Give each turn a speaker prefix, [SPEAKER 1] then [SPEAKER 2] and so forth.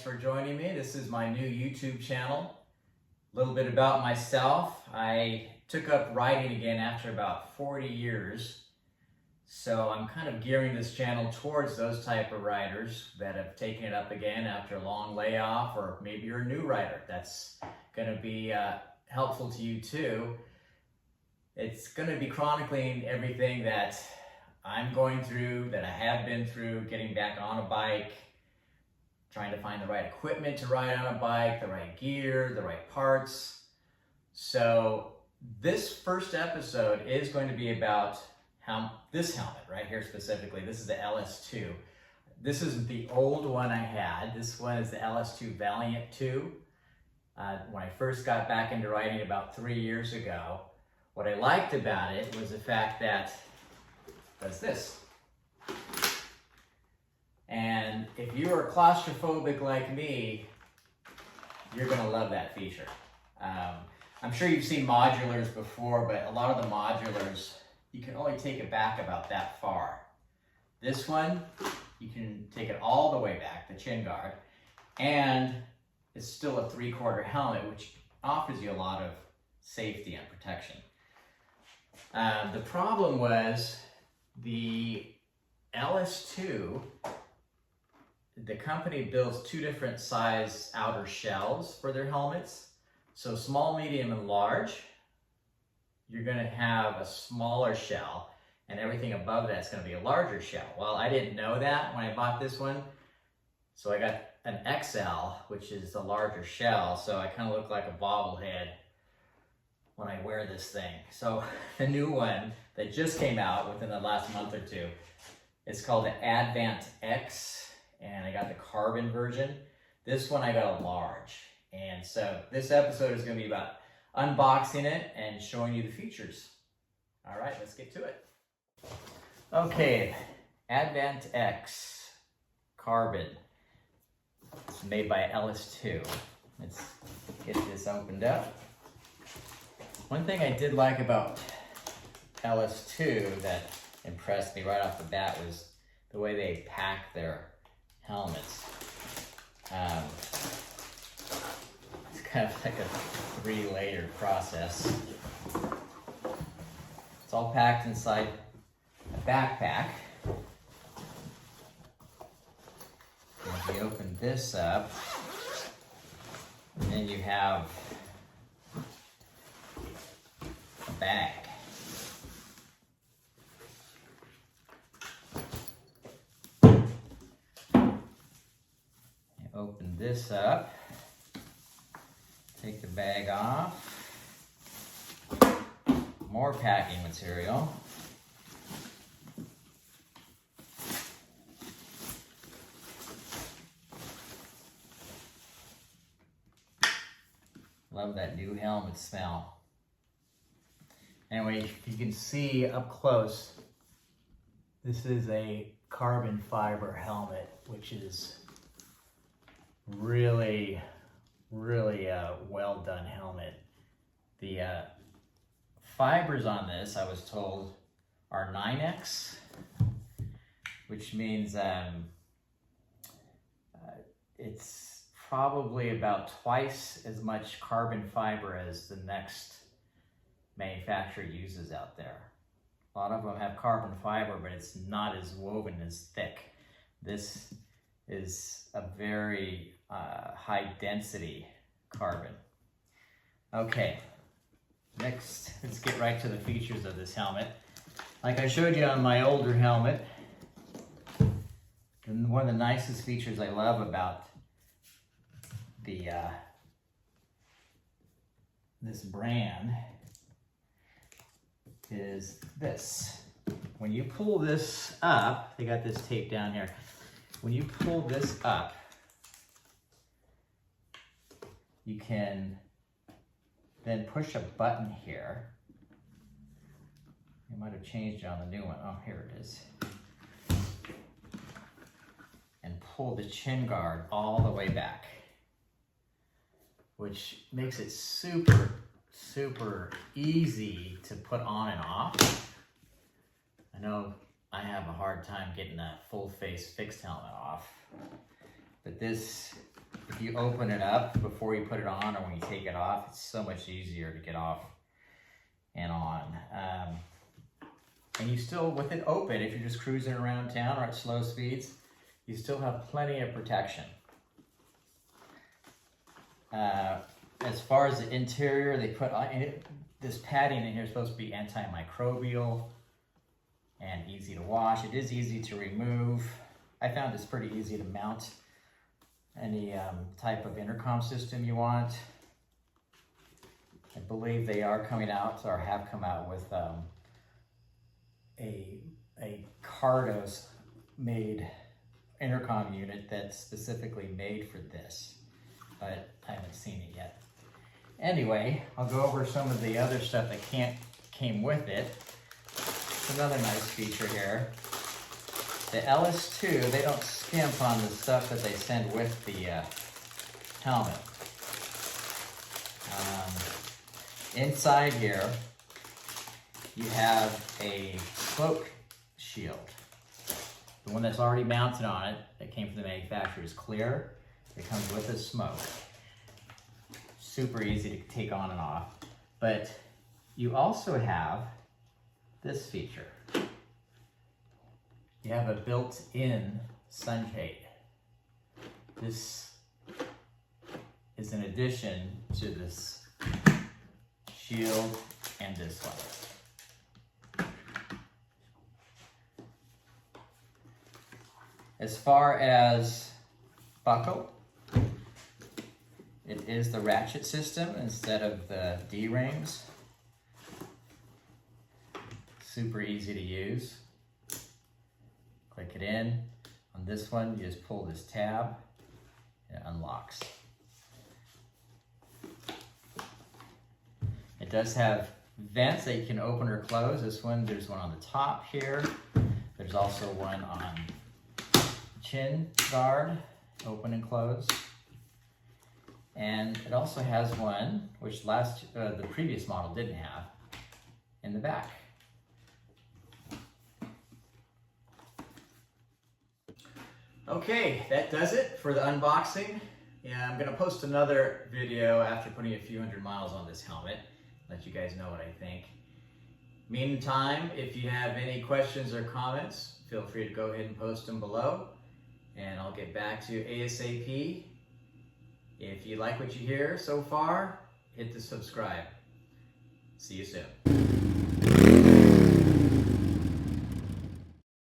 [SPEAKER 1] for joining me. This is my new YouTube channel. A little bit about myself. I took up riding again after about 40 years. So I'm kind of gearing this channel towards those type of riders that have taken it up again after a long layoff, or maybe you're a new rider. That's going to be helpful to you too. It's going to be chronicling everything that I'm going through, that I have been through, getting back on a bike, trying to find the right equipment to ride on a bike, the right gear, the right parts. So this first episode is going to be about this helmet right here specifically. This is the LS2. This is the old one I had. This one is the LS2 Advant 2. When I first got back into riding about 3 years ago, what I liked about it was the fact that it does this. And if you are claustrophobic like me, you're gonna love that feature. I'm sure you've seen modulars before, but a lot of the modulars, you can only take it back about that far. This one, you can take it all the way back, the chin guard, and it's still a 3/4 helmet, which offers you a lot of safety and protection. The problem was the LS2, the company builds two different size outer shells for their helmets. So small, medium, and large, you're gonna have a smaller shell, and everything above that's gonna be a larger shell. Well, I didn't know that when I bought this one, so I got an XL, which is the larger shell, so I kind of look like a bobblehead when I wear this thing. So the new one that just came out within the last month or two, it's called the Advant X, and I got the carbon version. This one I got a large. And so this episode is gonna be about unboxing it and showing you the features. All right, let's get to it. Okay, Advant X Carbon. It's made by LS2. Let's get this opened up. One thing I did like about LS2 that impressed me right off the bat was the way they pack their helmets. It's kind of like a 3-layer process. It's all packed inside a backpack. And if you open this up, and then you have a bag. You open this up, take the bag off, more packing material. Love that new helmet smell. Anyway, you can see up close, this is a carbon fiber helmet, which is really a well done helmet. The fibers on this, I was told, are 9X, which means it's probably about twice as much carbon fiber as the next manufacturer uses out there. A lot of them have carbon fiber, but it's not as woven, as thick. This is a very high density carbon. Okay, next, let's get right to the features of this helmet. Like I showed you on my older helmet, and one of the nicest features I love about this brand is this. When you pull this up, they got this tape down here. When you pull this up, you can then push a button here. It might have changed it on the new one. Oh, here it is. And pull the chin guard all the way back, which makes it super easy to put on and off. I know I have a hard time getting that full face fixed helmet off, but this if you open it up before you put it on or when you take it off, it's so much easier to get off and on. And you still, with it open, if you're just cruising around town or at slow speeds, you still have plenty of protection. As far as the interior, they put this padding in here is supposed to be antimicrobial and easy to wash. It is easy to remove. I found it's pretty easy to mount any type of intercom system you want. I believe they are coming out or have come out with a Cardos made intercom unit that's specifically made for this, but I haven't seen it yet. Anyway, I'll go over some of the other stuff that came with it. It's another nice feature here. The LS2, they don't skimp on the stuff that they send with the helmet. Inside here, you have a smoke shield. The one that's already mounted on it, that came from the manufacturer, is clear. It comes with a smoke. Super easy to take on and off. But you also have this feature. You have a built-in sunshade. This is an addition to this shield and this one. As far as buckle, it is the ratchet system instead of the D-rings. Super easy to use. Click it in. On this one, you just pull this tab and it unlocks. It does have vents that you can open or close. This one, there's one on the top here. There's also one on chin guard, open and close. And it also has one, which the previous model didn't have, in the back. Okay, that does it for the unboxing. Yeah, I'm gonna post another video after putting a few hundred miles on this helmet, let you guys know what I think. Meantime, if you have any questions or comments, feel free to go ahead and post them below, and I'll get back to you ASAP. If you like what you hear so far, hit the subscribe. See you soon.